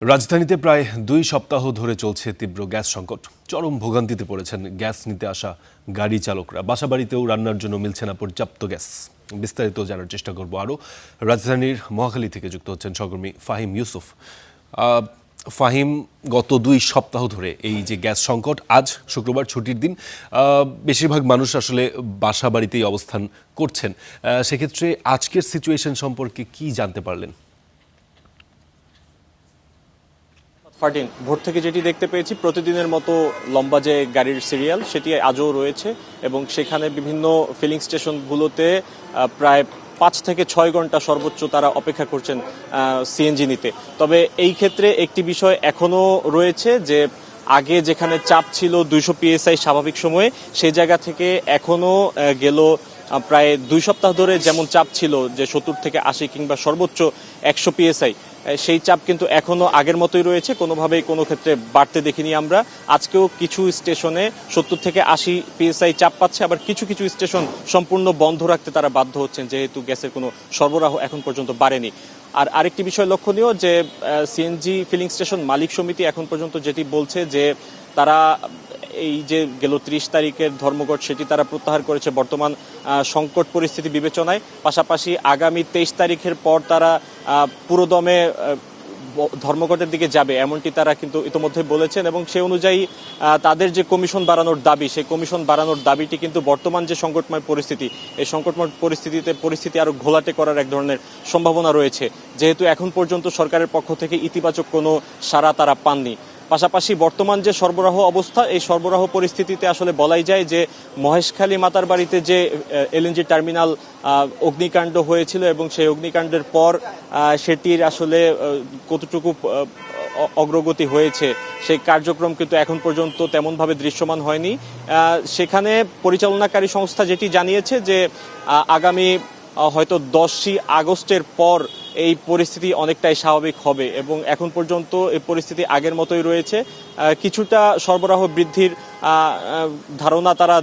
রাজধানীতে প্রায় ২ সপ্তাহ ধরে চলছে তীব্র গ্যাস সংকট। চরম ভোগান্তিতে পড়েছেন গ্যাস নিতে আসা গাড়ি চালকরা। বাসাবাড়িতেও রান্নার জন্য মিলছে না পর্যাপ্ত গ্যাস। বিস্তারিত জানার চেষ্টা করব আরও। রাজধানীর মহাখালী থেকে যুক্ত হচ্ছেন সহকর্মী ফাহিম ইউসুফ। ফাহিম, গত ২ সপ্তাহ ধরে এই যে গ্যাস সংকট, আজ শুক্রবার ছুটির দিন, বেশিরভাগ মানুষ আসলে বাসাবাড়িতেই অবস্থান করছেন। সেক্ষেত্রে আজকের সিচুয়েশন সম্পর্কে কি জানতে পারলেন? ফারদিন, ভোর থেকে যেটি দেখতে পেয়েছি, প্রতিদিনের মতো লম্বা যে গাড়ির সিরিয়াল সেটি আজও রয়েছে এবং সেখানে বিভিন্ন ফিলিং স্টেশনগুলোতে প্রায় ৫ থেকে ৬ ঘন্টা সর্বোচ্চ তারা অপেক্ষা করছেন সিএনজি নিতে। তবে এই ক্ষেত্রে একটি বিষয় এখনও রয়েছে যে আগে যেখানে চাপ ছিল ২০০ PSI স্বাভাবিক সময়ে, সেই জায়গা থেকে এখনও গেল প্রায় ২ সপ্তাহ ধরে যেমন চাপ ছিল যে ৭০ থেকে ৮০ কিংবা সর্বোচ্চ ১০০ PSI, সেই চাপ কিন্তু এখনও আগের মতোই রয়েছে, কোনোভাবেই কোনো ক্ষেত্রে বাড়তে দেখিনি আমরা। আজকেও কিছু স্টেশনে ৭০ থেকে ৮০ PSI চাপ পাচ্ছে, আবার কিছু কিছু স্টেশন সম্পূর্ণ বন্ধ রাখতে তারা বাধ্য হচ্ছেন, যেহেতু গ্যাসের কোনো সরবরাহ এখন পর্যন্ত বাড়েনি। আর আরেকটি বিষয় লক্ষণীয় যে সিএনজি ফিলিং স্টেশন মালিক সমিতি এখন পর্যন্ত যেটি বলছে যে তারা এই যে গেল ৩০ তারিখের ধর্মঘট সেটি তারা প্রত্যাহার করেছে বর্তমান সংকট পরিস্থিতি বিবেচনায়। পাশাপাশি আগামী ২৩ তারিখের পর তারা পুরোদমে ধর্মঘটের দিকে যাবে, এমনটি তারা কিন্তু ইতোমধ্যে বলেছেন এবং সে অনুযায়ী তাদের যে কমিশন বাড়ানোর দাবি, সেই কমিশন বাড়ানোর দাবিটি কিন্তু বর্তমান যে সংকটময় পরিস্থিতি, এই সংকটময় পরিস্থিতি আরও ঘোলাটে করার এক ধরনের সম্ভাবনা রয়েছে, যেহেতু এখন পর্যন্ত সরকারের পক্ষ থেকে ইতিবাচক কোনো সাড়া তারা পাননি। পাশাপাশি বর্তমান যে সরবরাহ অবস্থা, এই সরবরাহ পরিস্থিতিতে আসলে বলাই যায় যে মহেশখালী মাতারবাড়িতে যে এলএনজি টার্মিনাল অগ্নিকাণ্ড হয়েছিল এবং সেই অগ্নিকাণ্ডের পর সেটির আসলে কতটুকু অগ্রগতি হয়েছে সেই কার্যক্রম কিন্তু এখন পর্যন্ত তেমনভাবে দৃশ্যমান হয়নি। সেখানে পরিচালনাকারী সংস্থা যেটি জানিয়েছে যে আগামী হয়তো 10ই আগস্টের পর এই পরিস্থিতি অনেকটাই স্বাভাবিক হবে এবং এখন পর্যন্ত এই পরিস্থিতি আগের মতোই রয়েছে। কিছুটা সরবরাহ বৃদ্ধির ধারণা তারা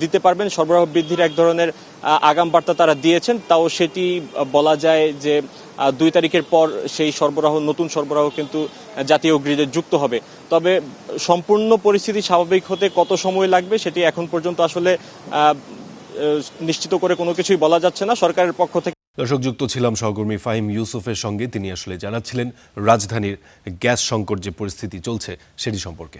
দিতে পারবেন, সরবরাহ বৃদ্ধির এক ধরনের আগাম বার্তা তারা দিয়েছেন, তাও সেটি বলা যায় যে ২ তারিখের পর সেই নতুন সরবরাহ কিন্তু জাতীয় গ্রিডে যুক্ত হবে। তবে সম্পূর্ণ পরিস্থিতি স্বাভাবিক হতে কত সময় লাগবে সেটি এখন পর্যন্ত আসলে নিশ্চিত করে কোনো কিছুই বলা যাচ্ছে না সরকারের পক্ষ থেকে। দর্শক, যুক্ত ছিলাম সহকর্মী ফাহিম ইউসুফের সঙ্গে। তিনি আসলে জানাচ্ছিলেন রাজধানীর গ্যাস সংকট যে পরিস্থিতি চলছে সেটি সম্পর্কে।